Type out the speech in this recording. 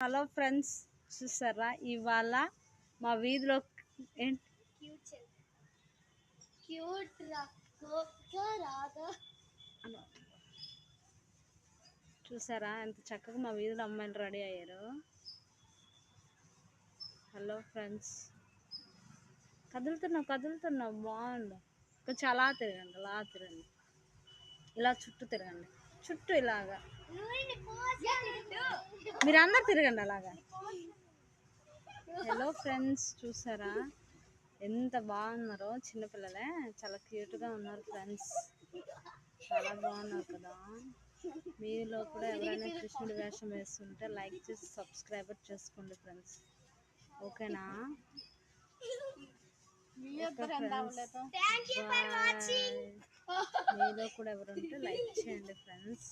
Hello friends, చూసారా ఇవాళ మా వీధిలో చూసారా ఎంత చక్కగా మా వీధిలో అమ్మాయిలు రెడీ అయ్యారు. హలో ఫ్రెండ్స్, కదులుతున్నావు బాగుండు. కొంచెం అలా తిరగండి, ఇలా చుట్టూ తిరగండి, చుట్టూ ఇలాగా మీరు అందరు తిరగండి అలాగా. హలో ఫ్రెండ్స్, చూసారా ఎంత బాగున్నారో, చిన్నపిల్లలే చాలా క్యూట్గా ఉన్నారు ఫ్రెండ్స్, చాలా బాగున్నారు కదా. మీలో కూడా ఎవరైనా కృష్ణుడి వేషం వేస్తుంటే లైక్ చేసి సబ్స్క్రైబర్ చేసుకోండి ఫ్రెండ్స్, ఓకేనా? మీలో కూడా ఎవరుంటే లైక్ చేయండి ఫ్రెండ్స్.